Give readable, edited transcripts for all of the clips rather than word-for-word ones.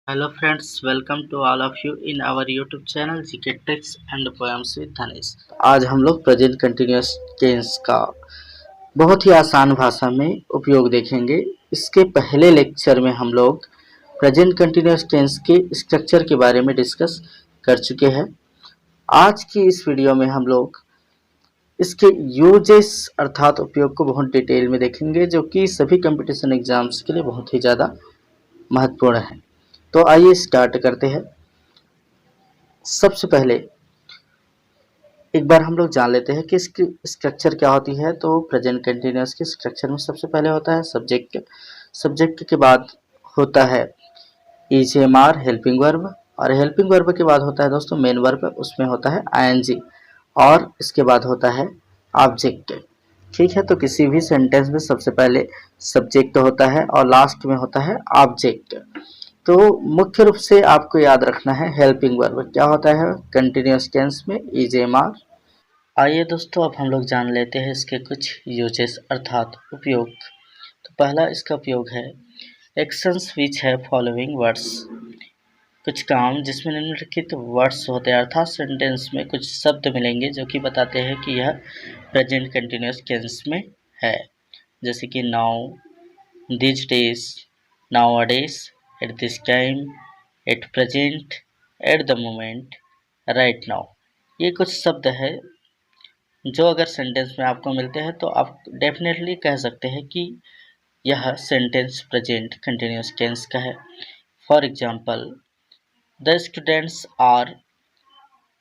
Hello friends, welcome to all of you in our YouTube channel GK Tricks and Poems with धनेश। आज हम लोग present continuous tense का बहुत ही आसान भाषा में उपयोग देखेंगे। इसके पहले लेक्चर में हम लोग प्रेजेंट कंटिन्यूअस टेंस के स्ट्रक्चर के बारे में डिस्कस कर चुके हैं। आज की इस वीडियो में हम लोग इसके यूजेस अर्थात उपयोग को बहुत डिटेल में देखेंगे, जो कि सभी कंपटीशन एग्जाम्स के लिए बहुत ही ज़्यादा महत्वपूर्ण है। तो आइए स्टार्ट करते हैं। सबसे पहले एक बार हम लोग जान लेते हैं कि इसकी स्ट्रक्चर क्या होती है। तो प्रेजेंट कंटिन्यूअस के स्ट्रक्चर में सबसे पहले होता है सब्जेक्ट। सब्जेक्ट के बाद होता है is am are helping verb, और हेल्पिंग वर्ब के बाद होता है दोस्तों मेन वर्ब, उसमें होता है आईएनजी, और इसके बाद होता है ऑब्जेक्ट। ठीक है, तो किसी भी सेंटेंस में सबसे पहले सब्जेक्ट होता है और लास्ट में होता है ऑब्जेक्ट। तो मुख्य रूप से आपको याद रखना है हेल्पिंग वर्ब क्या होता है कंटिन्यूअस टेंस में, इज एम आर। आइए दोस्तों, अब हम लोग जान लेते हैं इसके कुछ यूजेस अर्थात उपयोग। तो पहला इसका उपयोग है एक्शंस विच है फॉलोइंग वर्ड्स। कुछ काम जिसमें निम्नलिखित वर्ड्स होते हैं अर्थात सेंटेंस में कुछ शब्द मिलेंगे जो कि बताते हैं कि यह प्रेजेंट कंटिन्यूअस टेंस में है। जैसे कि now, these days, nowadays, at this time, at present, at the moment, right now। ये कुछ शब्द है जो अगर सेंटेंस में आपको मिलते हैं तो आप डेफिनेटली कह सकते हैं कि यह सेंटेंस प्रेजेंट कंटिन्यूअस टेंस का है। For example, the students are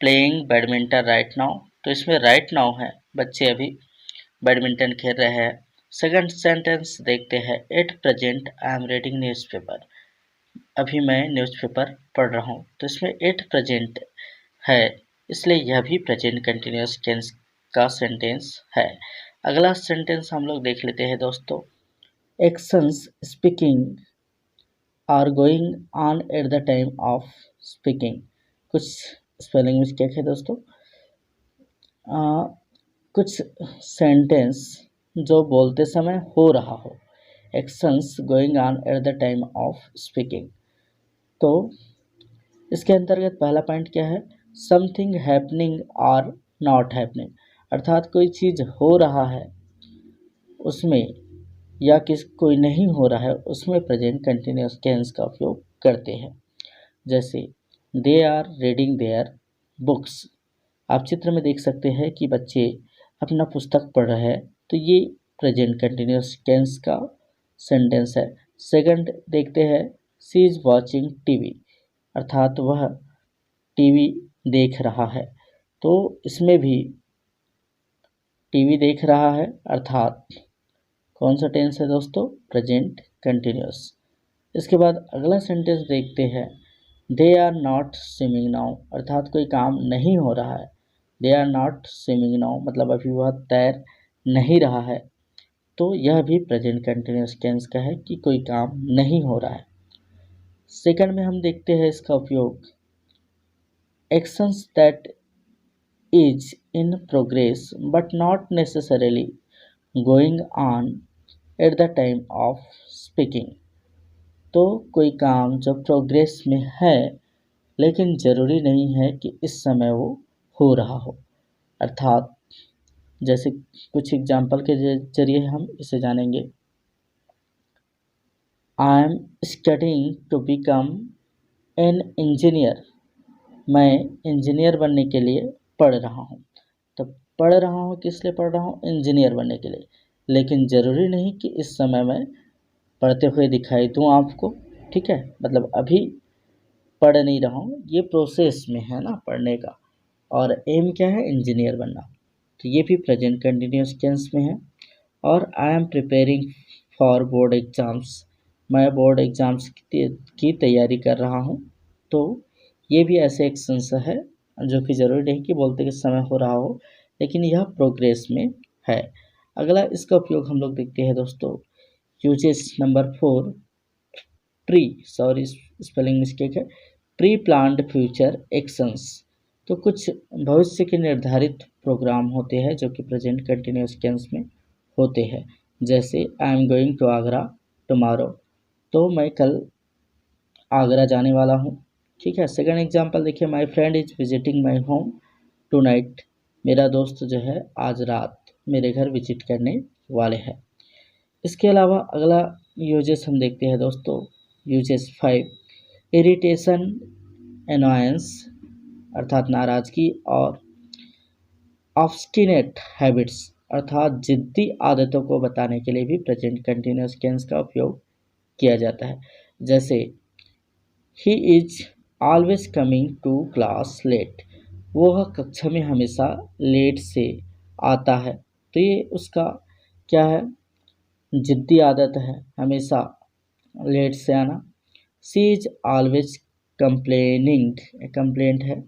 playing badminton right now. तो इसमें राइट नाउ है, बच्चे अभी बैडमिंटन खेल रहे हैं। सेकंड सेंटेंस देखते हैं, at present I am reading newspaper. अभी मैं न्यूज़पेपर पढ़ रहा हूँ। तो इसमें एट प्रेजेंट है, इसलिए यह भी प्रेजेंट कंटिन्यूअस टेंस का सेंटेंस है। अगला सेंटेंस हम लोग देख लेते हैं दोस्तों, actions speaking are going on at the time of speaking. कुछ स्पेलिंग मिस्टेक है दोस्तों। कुछ सेंटेंस जो बोलते समय हो रहा हो, actions going on at the time of speaking. तो इसके अंतर्गत पहला पॉइंट क्या है, समथिंग हैपनिंग और नॉट हैपनिंग, अर्थात कोई चीज़ हो रहा है उसमें या कोई नहीं हो रहा है उसमें प्रेजेंट कंटिन्यूअस टेंस का उपयोग करते हैं। जैसे they are reading their books. आप चित्र में देख सकते हैं कि बच्चे अपना पुस्तक पढ़ रहे हैं, तो ये प्रेजेंट कंटिन्यूअस टेंस का सेंटेंस है। सेकंड देखते हैं, शी इज़ वॉचिंग टीवी, अर्थात वह टीवी देख रहा है। तो इसमें भी टीवी देख रहा है अर्थात कौन सा टेंस है दोस्तों, प्रेजेंट कंटिन्यूअस। इसके बाद अगला सेंटेंस देखते हैं, they are not swimming now, अर्थात कोई काम नहीं हो रहा है। They are not swimming now मतलब अभी वह तैर नहीं रहा है। तो यह भी प्रेजेंट कंटिन्यूअस टेंस का है कि कोई काम नहीं हो रहा है। सेकंड में हम देखते हैं इसका उपयोग, actions that is in progress but not necessarily going on at the time of speaking. तो कोई काम जो प्रोग्रेस में है लेकिन ज़रूरी नहीं है कि इस समय वो हो रहा हो, अर्थात जैसे कुछ एग्जाम्पल के जरिए हम इसे जानेंगे। I am studying to become an engineer, मैं इंजीनियर बनने के लिए पढ़ रहा हूँ। तो पढ़ रहा हूँ किस लिए पढ़ रहा हूँ, इंजीनियर बनने के लिए, लेकिन ज़रूरी नहीं कि इस समय मैं पढ़ते हुए दिखाई दूँ आपको। ठीक है, मतलब अभी पढ़ नहीं रहा हूँ, ये प्रोसेस में है ना पढ़ने का, और एम क्या है, इंजीनियर बनना। तो ये भी प्रेजेंट कंटिन्यूअस टेंस में है। और I am preparing for board exams, मैं बोर्ड एग्ज़ाम्स की तैयारी कर रहा हूँ। तो ये भी ऐसे एक्शंस है जो कि ज़रूरी नहीं कि बोलते के समय हो रहा हो, लेकिन यह प्रोग्रेस में है। अगला इसका उपयोग हम लोग देखते हैं दोस्तों, uses number 4, pre, sorry spelling mistake है, प्री प्लान्ड फ्यूचर एक्शंस। तो कुछ भविष्य के निर्धारित प्रोग्राम होते हैं जो कि प्रेजेंट कंटिन्यूअस टेंस में होते हैं। जैसे I am going to Agra tomorrow, तो मैं कल आगरा जाने वाला हूँ। ठीक है। सेकंड एग्जांपल देखिए, my friend is visiting my home tonight. मेरा दोस्त जो है आज रात मेरे घर विजिट करने वाले हैं। इसके अलावा अगला यूजेस हम देखते हैं दोस्तों, यूजेस 5, इरिटेशन, एनॉयंस अर्थात नाराजगी, और ऑब्स्टिनेट हैबिट्स अर्थात जिद्दी आदतों को बताने के लिए भी प्रेजेंट कंटिन्यूअस टेंस का उपयोग किया जाता है। जैसे he is always coming to class late, वह कक्षा में हमेशा लेट से आता है। तो ये उसका क्या है, जिद्दी आदत है, हमेशा लेट से आना। सी इज ऑलवेज कंप्लेनिंग, कंप्लेंट है,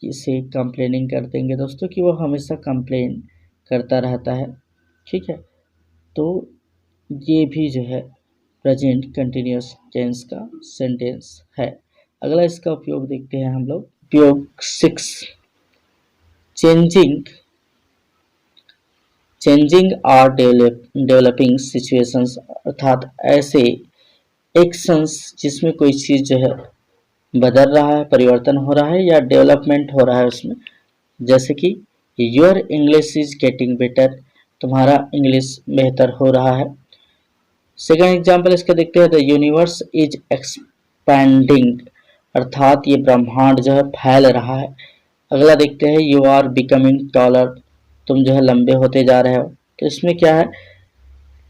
इसे कंप्लेनिंग कर देंगे दोस्तों कि वो हमेशा कंप्लेन करता रहता है। ठीक है। तो ये भी जो है प्रेजेंट कंटिन्यूअस टेंस का सेंटेंस है। अगला इसका उपयोग देखते हैं हम लोग। उपयोग 6, चेंजिंग चेंजिंग और डेवलपिंग सिचुएशंस अर्थात ऐसे एक्शंस जिसमें कोई चीज़ जो है बदल रहा है, परिवर्तन हो रहा है या डेवलपमेंट हो रहा है उसमें। जैसे कि your English is getting better, तुम्हारा इंग्लिश बेहतर हो रहा है। सेकेंड एग्जाम्पल इसका देखते हैं, द यूनिवर्स इज एक्सपैंडिंग अर्थात ये ब्रह्मांड जो है फैल रहा है। अगला देखते हैं, यू आर बिकमिंग टॉलर, तुम जो है लंबे होते जा रहे हो। तो इसमें क्या है,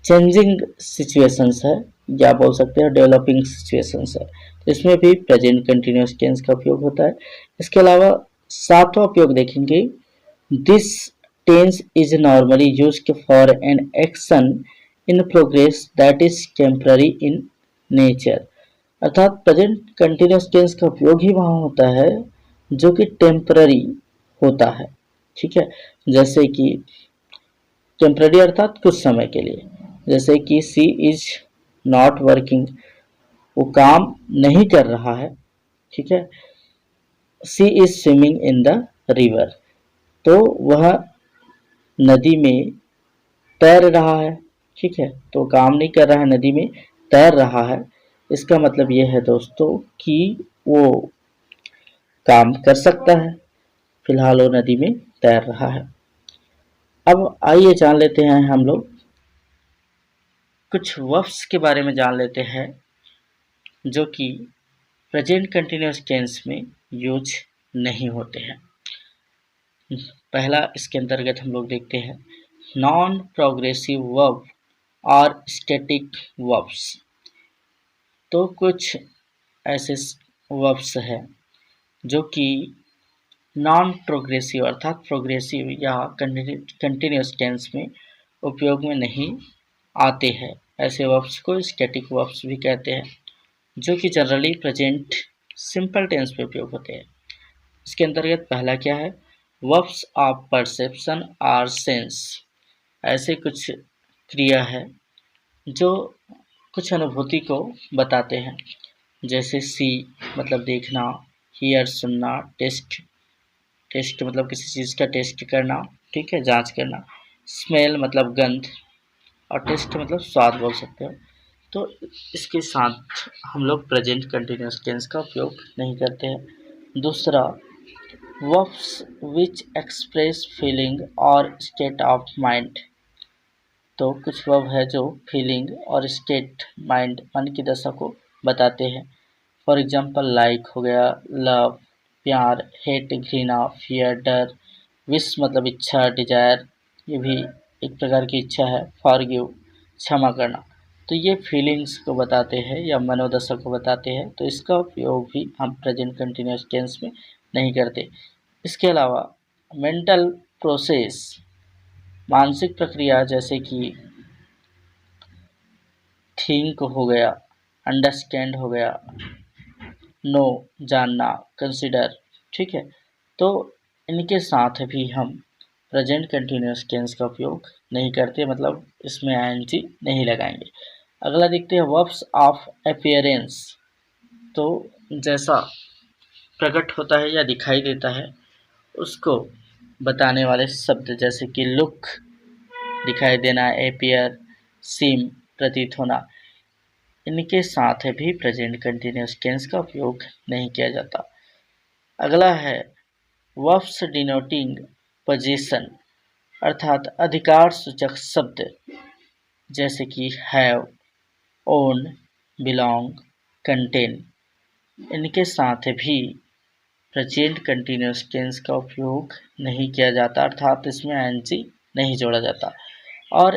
चेंजिंग सिचुएशंस है या बोल सकते हैं डेवलपिंग सिचुएशंस है। तो इसमें भी प्रेजेंट कंटिन्यूअस टेंस का उपयोग होता है। इसके अलावा सातवां उपयोग देखेंगे, this tense is normally used for an action in progress that is temporary in nature अर्थात प्रेजेंट कंटिन्यूअस टेंस का उपयोग ही वहाँ होता है जो कि टेम्पररी होता है। ठीक है। जैसे कि टेम्पररी अर्थात कुछ समय के लिए। जैसे कि सी इज नॉट वर्किंग, वो काम नहीं कर रहा है। ठीक है। She is swimming in the river, तो वह नदी में तैर रहा है। ठीक है। तो काम नहीं कर रहा है, नदी में तैर रहा है। इसका मतलब यह है दोस्तों कि वो काम कर सकता है, फिलहाल वो नदी में तैर रहा है। अब आइए जान लेते हैं हम लोग कुछ वर्ब्स के बारे में जान लेते हैं जो कि प्रेजेंट कंटिन्यूअस टेंस में यूज नहीं होते हैं। पहला इसके अंतर्गत हम लोग देखते हैं नॉन प्रोग्रेसिव वर्ब और स्टैटिक वर्ब्स। तो कुछ ऐसे वर्ब्स हैं जो कि नॉन प्रोग्रेसिव अर्थात प्रोग्रेसिव या कंटिन्यूअस टेंस में उपयोग में नहीं आते हैं। ऐसे वर्ब्स को स्टैटिक वर्ब्स भी कहते हैं जो कि जनरली प्रेजेंट सिंपल टेंस में उपयोग होते हैं। इसके अंतर्गत पहला क्या है, वर्ब्स ऑफ परसेप्शन और सेंस। ऐसे कुछ क्रिया है जो कुछ अनुभूति को बताते हैं। जैसे सी मतलब देखना, हियर सुनना, टेस्ट टेस्ट मतलब किसी चीज़ का टेस्ट करना, ठीक है, जांच करना। स्मेल मतलब गंध, और टेस्ट मतलब स्वाद बोल सकते हो। तो इसके साथ हम लोग प्रेजेंट कंटिन्यूअस टेंस का उपयोग नहीं करते हैं। दूसरा, वर्ब्स विच एक्सप्रेस फीलिंग और स्टेट ऑफ माइंड। तो कुछ वर्ब है जो फीलिंग और स्टेट माइंड मन की दशा को बताते हैं। फॉर एग्जांपल लाइक हो गया, लव प्यार, हेट घृणा, फियर डर, विश मतलब इच्छा, डिजायर ये भी एक प्रकार की इच्छा है, फॉरगिव क्षमा करना। तो ये फीलिंग्स को बताते हैं या मनोदशा को बताते हैं, तो इसका उपयोग भी हम प्रेजेंट कंटिन्यूअस टेंस में नहीं करते। इसके अलावा मेंटल प्रोसेस मानसिक प्रक्रिया जैसे कि थिंक हो गया, अंडरस्टैंड हो गया, नो जानना, कंसिडर, ठीक है। तो इनके साथ भी हम प्रेजेंट कंटिन्यूअस टेंस का उपयोग नहीं करते, मतलब इसमें आईएनजी नहीं लगाएंगे। अगला देखते हैं वर्ब्स ऑफ अपीयरेंस। तो जैसा प्रकट होता है या दिखाई देता है उसको बताने वाले शब्द जैसे कि लुक दिखाई देना, अपीयर, सीम प्रतीत होना। इनके साथ भी प्रेजेंट कंटिन्यूस टेंस का उपयोग नहीं किया जाता। अगला है वर्ब्स डिनोटिंग पोजीशन अर्थात अधिकार सूचक शब्द जैसे कि हैव, ओन, बिलोंग, कंटेन। इनके साथ भी प्रेजेंट कंटिन्यूस टेंस का उपयोग नहीं किया जाता अर्थात इसमें आईएनजी नहीं जोड़ा जाता। और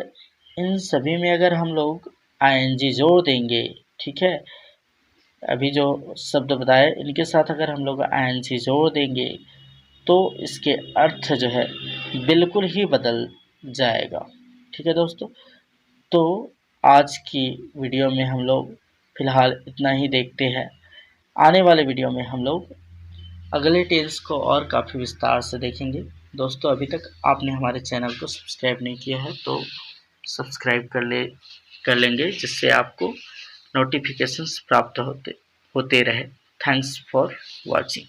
इन सभी में अगर हम लोग आईएनजी जोड़ देंगे, ठीक है, अभी जो शब्द बताए इनके साथ अगर हम लोग आईएनजी जोड़ देंगे तो इसके अर्थ जो है बिल्कुल ही बदल जाएगा। ठीक है दोस्तों, तो आज की वीडियो में हम लोग फिलहाल इतना ही देखते हैं। आने वाले वीडियो में हम लोग अगले टेल्स को और काफ़ी विस्तार से देखेंगे। दोस्तों, अभी तक आपने हमारे चैनल को सब्सक्राइब नहीं किया है तो सब्सक्राइब कर लेंगे, जिससे आपको नोटिफिकेशंस प्राप्त होते रहे। Thanks for watching.